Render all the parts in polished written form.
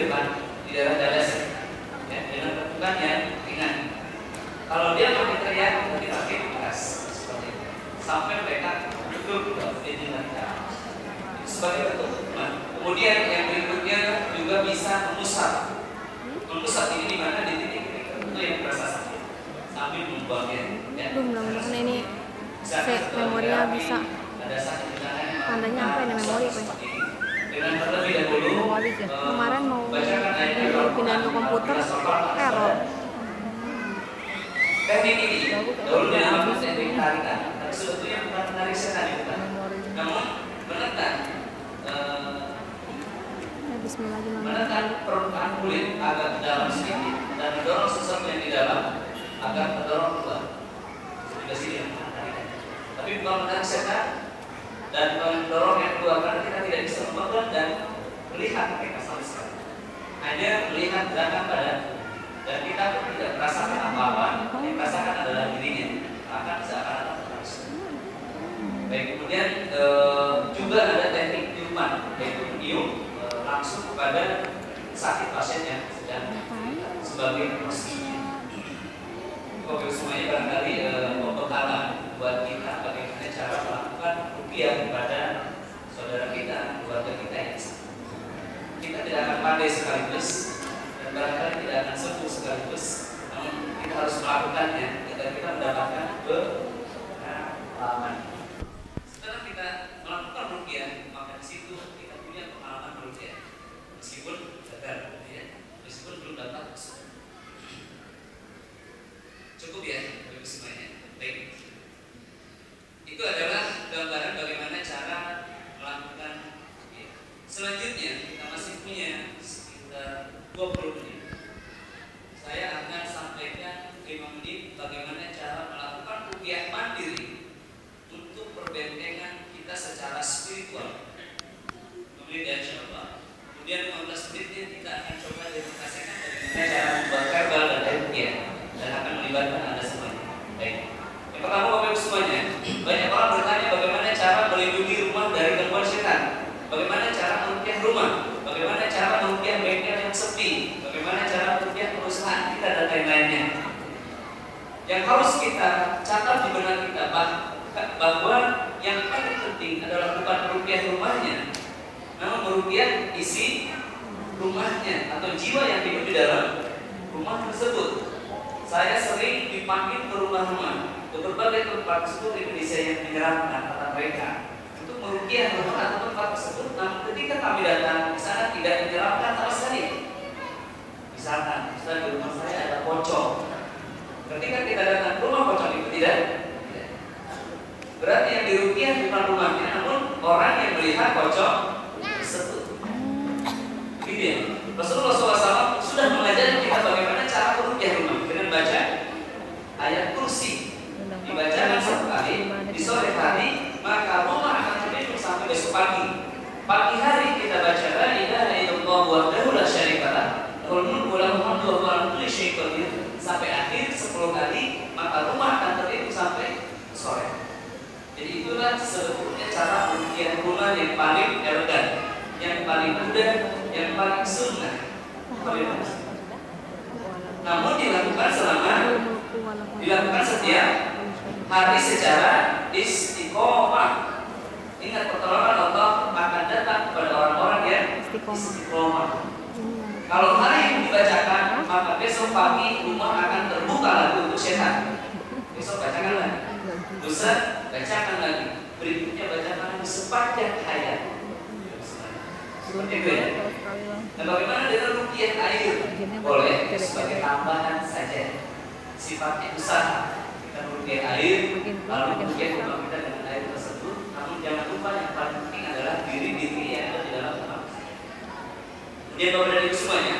depan di daerah dada ya, dengan tepukan yang ringan. Kalau dia makin teriak, berarti makin keras seperti itu. Sampai mereka duduk di dalam itu sebagai bentuk hukuman. Kemudian yang berikutnya juga bisa memusat. Memusat ini di mana di titik tertentu yang terasa sakit sambil membuangnya. Ya. Mudah-mudahan ini memorinya bisa. Tandanya apa ini memori apa ya? Dengan terlebih dahulu Kemarin mau pindahin ke komputer error. Teknik ini dahulu dinamakan teknik tarikan, tapi sebetulnya bukan menarik setan bukan. Namun menekan menekan permukaan kulit agar ke dalam sedikit dan mendorong sesuatu yang di dalam agar terdorong keluar. Juga sini yang tarikan. Tapi bukan menarik setan dan mendorong yang keluar karena kita tidak bisa memegang dan melihat mereka sama sekali. Hanya melihat gerakan badan. Dan kita pun tidak merasakan apa-apa, yang merasakan adalah dirinya. Akan seakan-akan terus. Baik, kemudian juga ada teknik tiupan, yaitu meniup langsung kepada sakit pasien yang sedang sebagai proses. Oke, semuanya barangkali pembekalan buat kita bagaimana cara melakukan rupiah kepada saudara kita, keluarga kita yang sakit. Kita tidak akan pandai sekaligus. Barangkali tidak akan sembuh sekaligus, namun kita harus melakukannya agar kita mendapatkan pengalaman. Setelah kita melakukan rupiah, maka di situ kita punya pengalaman rupiah, meskipun gagal, ya, meskipun belum dapat. Cukup ya, Bapak semuanya. Baik. Itu adalah gambaran bagaimana cara melakukan rupiah. Selanjutnya kita masih punya sekitar 20 menit. Saya akan sampaikan 5 menit bagaimana cara melakukan rupiah mandiri untuk perbentengan kita secara spiritual. 5 menit ya insyaallah. Kemudian 15 menitnya kita akan coba demonstrasikan bagaimana cara membuat verbal dan rupiah dan akan melibatkan Anda semuanya. Baik. Yang pertama Bapak Ibu semuanya, banyak orang bertanya bagaimana cara melindungi rumah dari gangguan setan. Bagaimana cara merupiah rumah? Bagaimana cara merupiah bengkel yang sepi? Bagaimana cara merupiah perusahaan kita dan lain-lainnya? Yang harus kita catat di benak kita bahwa yang paling penting adalah bukan merupiah rumahnya, namun merupiah isi rumahnya atau jiwa yang hidup di dalam rumah tersebut. Saya sering dipanggil ke rumah-rumah ke berbagai tempat seluruh Indonesia yang menyeramkan kata mereka untuk merupiah rumah atau tempat tersebut. Namun ketika kami datang di sana tidak menyeramkan sama sekali. Misalkan, di rumah saya ada pocong. Ketika kita datang ke rumah pocong itu tidak. Berarti yang dirupiah bukan rumahnya, namun orang yang melihat pocong tersebut. Gitu ya. Rasulullah SAW sudah mengajarkan kita bagaimana cara merupiah rumah dengan baca ayat kursi. Dibacakan satu kali di sore hari, maka rumah akan terlindung sampai besok pagi. Pagi hari kita baca la ilaha illallah wahdahu la syarikalah lahul mulku wa lahul hamdu wa huwa ala kulli syai'in qadir sampai akhir 10 kali, maka rumah akan terlindung sampai sore. Jadi itulah sebetulnya cara merupiah rumah yang paling elegan, yang paling mudah, yang paling sunnah. Namun dilakukan setiap hari secara istiqomah. Ingat, pertolongan Allah akan datang kepada orang-orang yang istiqomah. Kalau hari ini dibacakan, maka besok pagi rumah akan terbuka lagi untuk setan. Besok bacakan lagi, lusa bacakan lagi, berikutnya bacakan lagi sepanjang hayat. Seperti itu ya. Dan bagaimana dengan rupiah air? Boleh sebagai tambahan saja. Sifatnya usaha. Kita merupiah air, lalu merupiah rumah kita dengan air tersebut. Namun jangan lupa yang paling penting adalah diri-diri yang ada di dalam rumah. Kemudian Bapak dan Ibu semuanya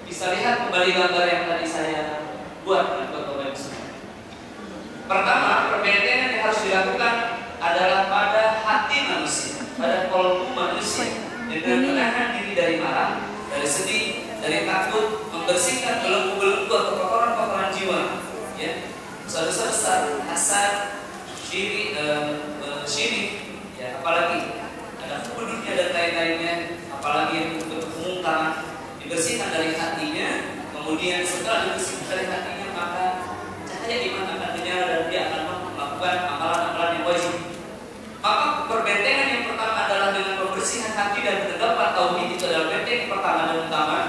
bisa lihat kembali gambar yang tadi saya buat buat Bapak Ibu semua. Pertama, perbentengan yang harus dilakukan adalah pada hati manusia, pada kolbu manusia. Dengan menahan diri dari marah, dari sedih, dari takut, membersihkan belenggu-belenggu atau kotoran-kotoran jiwa, ya, dosa-dosa besar, hasad, syirik, ya, apalagi ada penduduknya dan lain-lainnya, apalagi yang untuk kemungkaran, dibersihkan dari hatinya, kemudian setelah dibersihkan dari hatinya maka cahaya iman akan menyala dan dia akan melakukan amalan-amalan yang wajib. Maka perbentengan yang pertama adalah dengan pembersihan hati dan penetapan tauhid, itu adalah benteng yang pertama dan utama.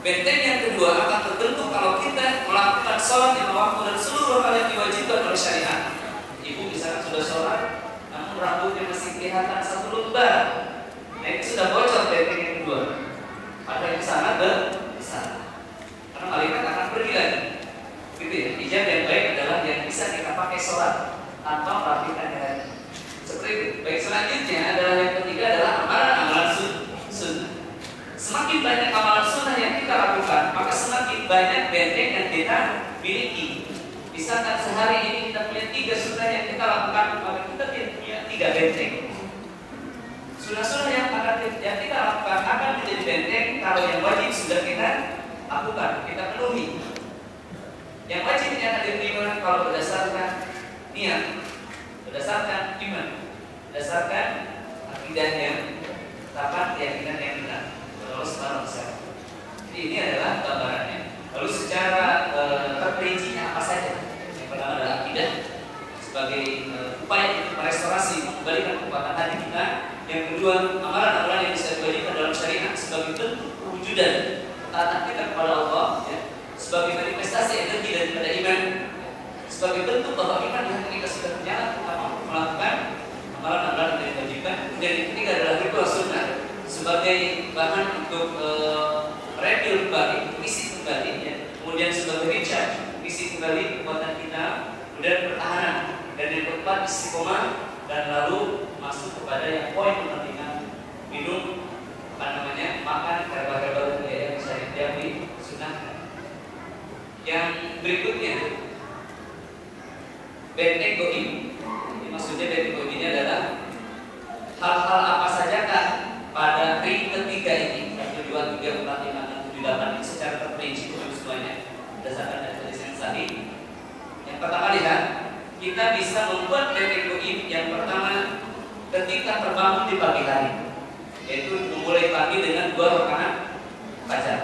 Benteng yang kedua akan terbentuk kalau kita melakukan sholat lima waktu dan seluruh hal yang diwajibkan oleh syariat. Ibu misalkan sudah sholat, namun rambutnya masih kelihatan satu lembar, nah itu sudah bocor benteng yang kedua. Ada yang sangat besar, karena malaikat akan pergi lagi. Gitu ya. Hijab yang baik adalah yang bisa kita pakai sholat tanpa merapikannya lagi. Seperti itu. Baik, selanjutnya adalah yang ketiga adalah amalan-amalan sunnah. Semakin banyak amalan sunnah yang kita lakukan, maka semakin banyak benteng yang kita miliki. Misalkan sehari ini kita punya 3 sunnah yang kita lakukan, maka kita punya 3 benteng. Sunnah-sunnah yang kita lakukan akan menjadi benteng kalau yang wajib sudah kita lakukan, kita penuhi. Yang wajib yang akan diterima kalau berdasarkan niat, berdasarkan iman, berdasarkan akidahnya, tapan keyakinan yang benar. Allah Subhanahu wa Ta'ala. Jadi ini adalah gambarannya. Lalu secara terperincinya apa saja? Yang pertama adalah akidah sebagai upaya untuk merestorasi, mengembalikan kekuatan hati kita. Yang kedua, amalan-amalan yang bisa diwajibkan dalam syariat sebagai bentuk perwujudan ketaatan kita kepada Allah, ya, sebagai manifestasi energi daripada iman, sebagai bentuk bahwa iman di hati kita sudah menyala, kita melakukan amalan-amalan yang diwajibkan. Dan yang ketiga adalah ritual sunnah sebagai bahan untuk rebuild kembali, mengisi kembali, ya. Kemudian sebagai recharge, mengisi kembali kekuatan kita, kemudian pertahanan, dan yang keempat istiqomah, dan lalu masuk kepada yang poin kepentingan minum makan herbal-herbal yang bisa disunahkan. Yang berikutnya benteng goib. Maksudnya benteng goib ini adalah hal-hal apa sajakah pada ring ketiga ini 1, 2, 3, 4, 5, 6, 7, 8 ini secara terperinci semuanya berdasarkan hadis yang sahih. Yang pertama lihat, kita bisa membuat benteng goib yang pertama ketika terbangun di pagi hari, yaitu memulai pagi dengan 2 rakaat fajar.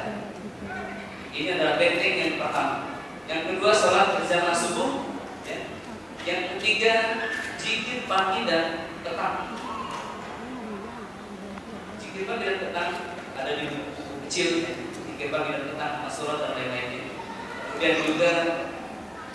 Ini adalah benteng yang pertama. Yang kedua sholat berjamaah subuh, ya. Yang ketiga zikir pagi dan petang. Zikir pagi dan petang ada di buku kecil, ya. Zikir pagi dan petang, surat dan lain-lainnya. Kemudian juga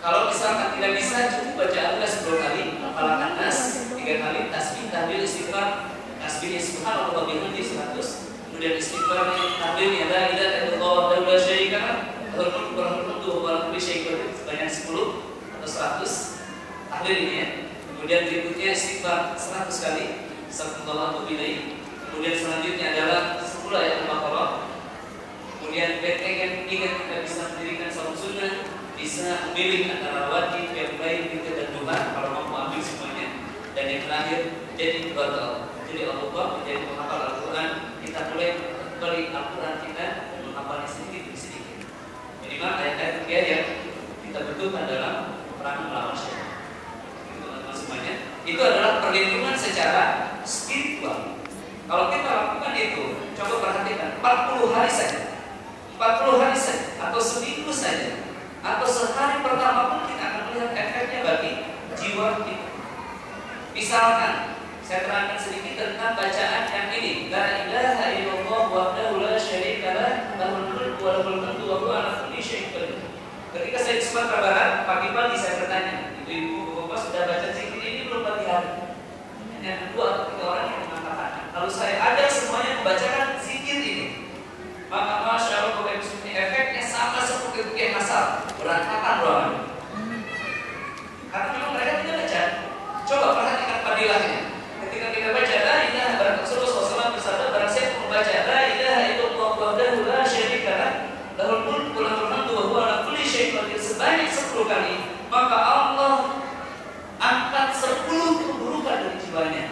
kalau misalkan tidak bisa, cukup baca Al-Nas 10 kali, hafalan Nas 3 kali, tasbih, tahlil, istighfar, tasbih subhanallah wa bihamdihi 100, kemudian istighfarnya, tahlilnya la ilaha illallah wa la syarika lahu, lahul mulku wa lahul hamdu wa huwa ala kulli syai'in qadir, sebanyak 10 atau 100 tahlil ini, ya. Kemudian berikutnya istighfar 100 kali, astagfirullah wa bihamdihi. Kemudian selanjutnya adalah 10 ayat Al-Baqarah. Kemudian benteng yang ketiga kita bisa mendirikan salat sunnah, bisa memilih antara wajib, yang baik, zikir dan doa kalau mampu ambil semuanya. Dan yang terakhir jadi ibadah. Jadi Allah menjadi penghafal Al-Quran. Kita mulai kembali Al-Quran kita dan menghafalnya sedikit demi sedikit. Minimal ayat-ayat yang kita butuhkan dalam perang melawan syaitan. Itu teman-teman semuanya. Itu adalah perlindungan secara spiritual. Kalau kita lakukan itu, coba perhatikan 40 hari saja, 40 hari saja, atau seminggu saja, atau sehari pertama pun kita akan melihat efeknya bagi jiwa kita. Misalkan saya terangkan sedikit tentang bacaan yang ini, la ilaha illallah wahdahu la syarika lah, lahul mulku wa lahul hamdu wa huwa ala kulli syai'in qadir. Ketika saya di Sumatera Barat, pagi-pagi saya bertanya, ibu bapak sudah baca zikir ini belum pagi hari? Hanya 2 atau 3 orang yang mengatakan. Lalu saya ada semuanya membacakan zikir ini, maka masya Allah efeknya sama seperti ruqyah masal, berantakan ruangan. Karena memang mereka tidak baca. Coba perhatikan padilahnya. Ketika kita baca la ilaha illallah, Rasulullah SAW bersabda, barang siapa membaca la ilaha illallah wahdahu la syarika lah, lahul mulku wa lahul hamdu wa huwa ala kulli syai'in qadir sebanyak 10 kali, maka Allah angkat 10 keburukan dari jiwanya.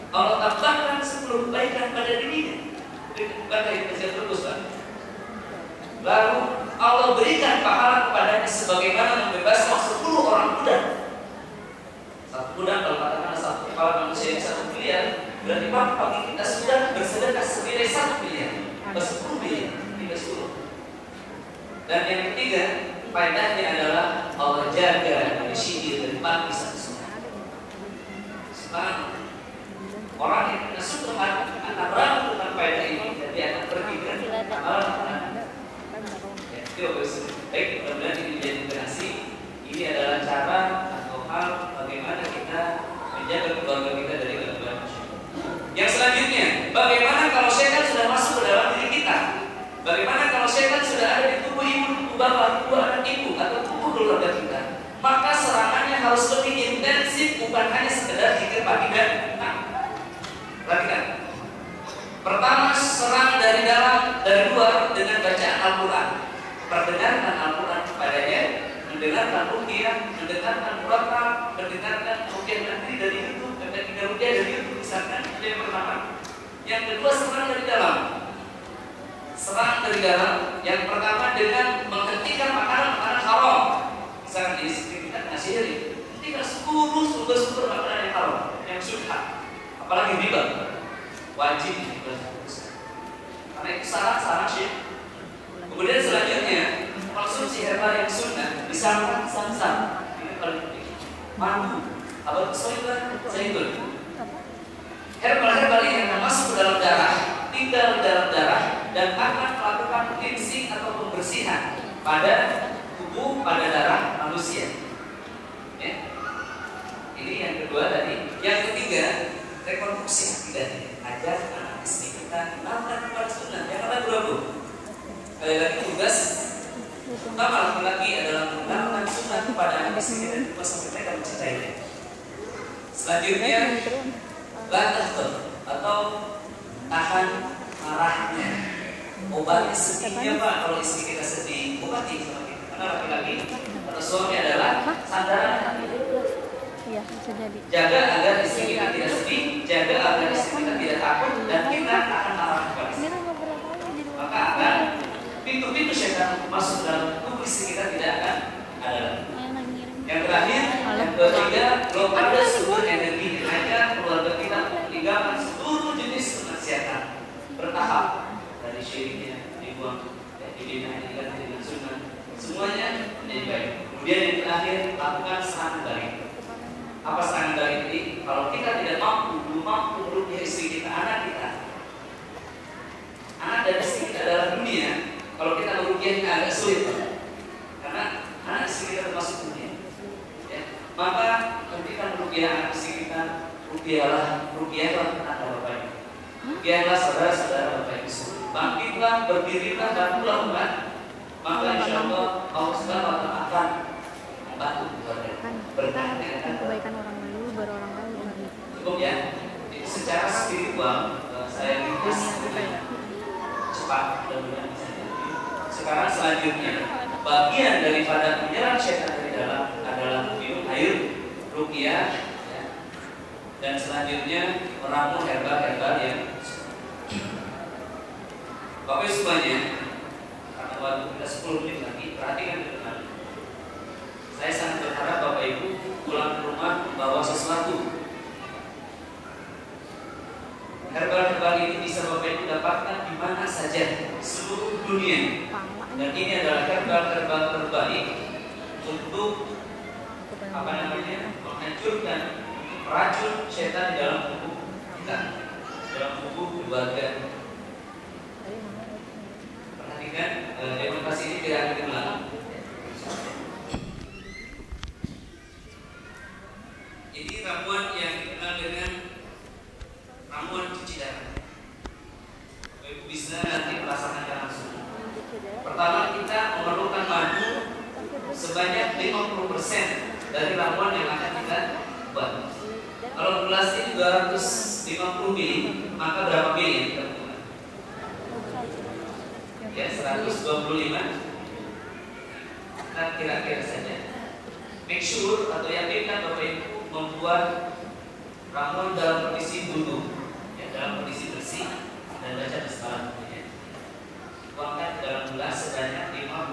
Allah tambahkan 10 kebaikan pada dirinya. Bukankah itu kecil terus, Pak? Lalu Allah berikan pahala kepadanya sebagaimana membebaskan 10 orang budak. 1 budak kalau katakan 1 kepala manusia yang 1 miliar, berarti pagi kita sudah bersedekah senilai 1 miliar, 10 miliar. Kita ke-10. Dan yang ketiga, faedahnya adalah Allah jaga dari sihir, dari bangsa semua. Sekarang orang yang kena subhat akan ragu tentang faedah ini dan dia akan pergi ke amalan. Itu baik, mudah-mudahan ini menjadi inspirasi. Ini adalah cara atau hal bagaimana kita menjaga keluarga kita dari gangguan. Yang selanjutnya, bagaimana kalau setan sudah masuk ke dalam diri kita? Bagaimana kalau setan sudah ada di tubuh ibu, tubuh bapak, tubuh anak ibu, atau tubuh keluarga kita? Maka serangannya harus lebih intensif, bukan hanya sekedar zikir pagi dan petang. Perhatikan. Pertama, serang dari dalam, dari luar dengan bacaan Al-Quran. Perdengarkan Al-Quran kepadanya, mendengarkan ruqyah, mendengarkan murattal, mendengarkan ruqyah nanti dari YouTube, ketika ruqyah dari YouTube misalkan, itu yang pertama. Yang kedua, serang dari dalam. Serang dari dalam. Yang pertama dengan menghentikan makanan-makanan haram. Misalkan di istri kita ngasih diri, hentikan sumber-sumber makanan yang haram, yang syubhat, apalagi riba, wajib dihapus. Karena itu sarang sih. Kemudian selanjutnya konsumsi herbal yang sunnah, misalkan sam-sam, ini paling penting. Madu, abad zaitun. Herbal-herbal ini akan masuk ke dalam darah, tinggal di dalam darah, dan akan melakukan cleansing atau pembersihan pada tubuh, pada darah manusia. Ya. Ini yang kedua tadi. Yang ketiga, rekonstruksi akidahnya. Ajar anak istri kita kenalkan kepada sunnah. Jangan ragu-ragu. Sekali lagi tugas utama laki-laki adalah mengenalkan sunnah kepada anak istri kita dan sampai mereka mencintainya. Selanjutnya, latah atau tahan marahnya. Obati sedihnya Pak, kalau istri kita sedih, obati sama kita. Karena laki-laki atau suami adalah sandaran. Iya, bisa jadi. Jaga agar istri kita tidak sedih, jaga agar istri kita tidak takut, dan kita akan marah kepada istri. Maka akan pintu-pintu syaitan masuk dalam tubuh istri kita tidak akan ada. Yang terakhir, yang ketiga, blokade sumber energi. Hanya keluarga kita meninggalkan seluruh jenis kemaksiatan bertahap. Dari syiriknya dibuang, dibina dengan sunnah, semuanya menjadi baik. Kemudian yang terakhir, lakukan serangan balik. Apa serangan balik ini? Kalau kita tidak belum mampu merugikan istri kita, anak kita, anak dan istri kita adalah dunia. Kalau kita merugikannya agak sulit, karena anak istri kita termasuk dunia. Ya. Maka ketika merugikan anak istri kita, rugialah anak bapak ibu. Rugialah saudara-saudara bapak ibu. Bangkitlah, berdirilah, bantulah umat. Maka insya Allah Subhanahu wa Ta'ala akan membantu keluarga. Berkah kebaikan orang lain, baru orang lain. Cukup ya. Itu secara spiritual saya ringkas cepat dan mudah bisa jadi. Sekarang selanjutnya, bagian daripada menyerang setan dari dalam adalah minum air ruqyah, ya. Dan selanjutnya meramu herbal-herbal yang Bapak semuanya, karena waktu kita 10 menit lagi, perhatikan ke depan. Saya sangat berharap Bapak Ibu pulang ke rumah membawa sesuatu. Herbal-herbal ini bisa Bapak Ibu dapatkan di mana saja seluruh dunia. Dan ini adalah herbal-herbal terbaik untuk menghancurkan racun setan di dalam tubuh kita, dalam tubuh keluarga. Perhatikan, demonstrasi ini tidak akan diulang. Ini ramuan yang dikenal dengan ramuan cuci darah. Ibu bisa nanti melaksanakan langsung. Pertama, kita memerlukan madu sebanyak 50% dari ramuan yang akan kita buat. Kalau gelas ini 250 ml, maka berapa ml yang kita butuhkan? Ya, 125. Kita kira-kira saja. Make sure atau yakinkan Bapak Ibu membuat ramuan dalam kondisi duduk, ya, dalam kondisi bersih dan baca basmalah. Tuangkan dalam gelas sebanyak 50%.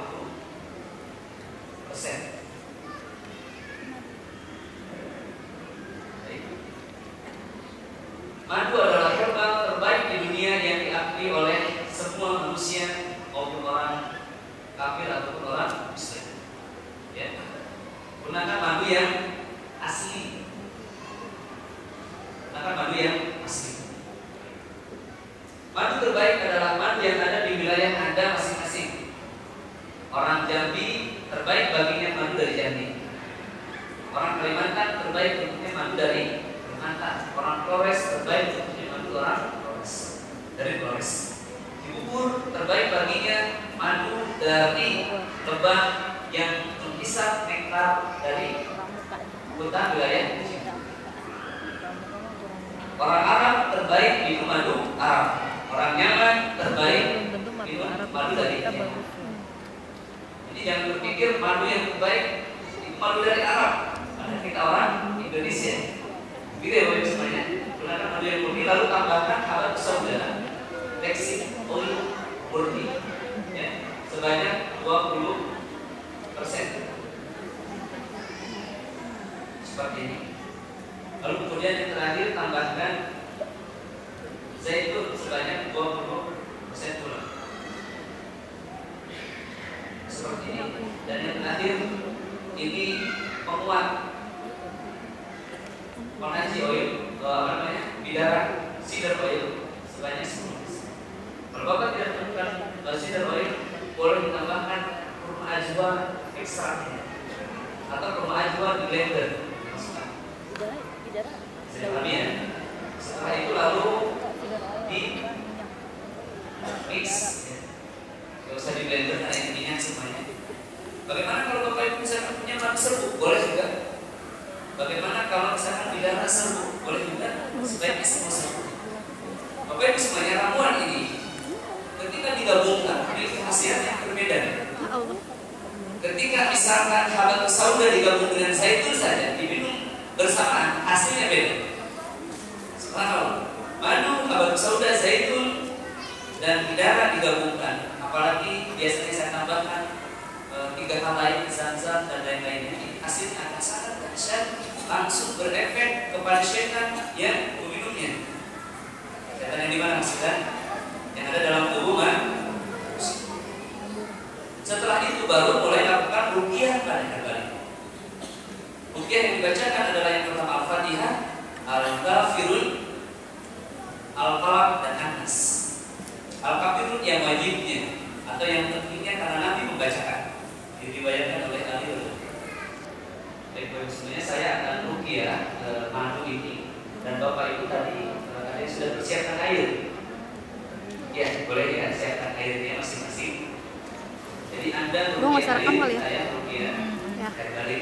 Madu adalah herbal terbaik di dunia yang diakui oleh semua manusia maupun orang kafir ataupun orang Muslim. Ya. Gunakan madu yang asli. Gunakan madu yang asli. Madu terbaik adalah madu yang ada di wilayah Anda masing-masing. Orang Jambi terbaik baginya madu dari Jambi. Orang Kalimantan terbaik untuknya madu dari Kalimantan. Orang Flores terbaik untuknya madu orang Flores dari Flores. Cibubur terbaik baginya madu dari lebah yang menghisap nektar dari hutan wilayah. Orang Arab terbaik minum madu Arab. Orang Yaman terbaik minum madu dari Yaman. Jadi jangan berpikir madu yang terbaik itu madu dari Arab. Karena kita orang Indonesia. Gitu ya Bapak semuanya. Gunakan madu yang murni lalu tambahkan habat sauda, flaxseed oil murni, ya, sebanyak 20%. Seperti ini. Lalu kemudian yang terakhir tambahkan zaitun sebanyak 20% pula. Seperti ini. Dan yang terakhir ini penguat konaji oil, bidara cedar oil sebanyak 10%. Kalau Bapak tidak menemukan cedar oil, boleh ditambahkan kurma ajwa ekstraknya atau kurma ajwa di blender. Ya. Setelah itu lalu di mix, nggak usah di blender karena ini minyak semuanya. Bagaimana kalau Bapak Ibu misalkan punya madu serbuk, boleh juga. Bagaimana kalau misalkan bidara serbuk, boleh juga. Sebaiknya semua serbuk. Bapak Ibu semuanya ramuan ini ketika digabungkan memiliki khasiat yang berbeda. Ketika misalkan habat sauda digabung dengan zaitun saja diminum bersamaan, hasilnya beda. Subhanallah. Madu, habat sauda, zaitun dan bidara digabungkan. Apalagi biasanya saya tambahkan 3 hal lain, zam-zam dan lain-lainnya. Hasilnya akan sangat dahsyat, langsung berefek kepada syaitan yang meminumnya. Syaitan yang dimana maksudnya? Yang ada dalam tubuh manusia. Setelah itu baru mulai lakukan ruqyah pada kembali. Ruqyah yang dibacakan adalah yang pertama Al-Fatihah, Al-Kafirun, Al-Falaq dan An-Nas. Al-Kafirun yang wajibnya atau yang pentingnya karena Nabi membacakan. Diriwayatkan oleh Ali. Baik, sebenarnya saya akan ruqyah madu ini dan Bapak Ibu tadi sudah persiapkan air. Ya, boleh ya, siapkan airnya masing-masing. Jadi Anda ruqyah air, saya ruqyah. Kembali.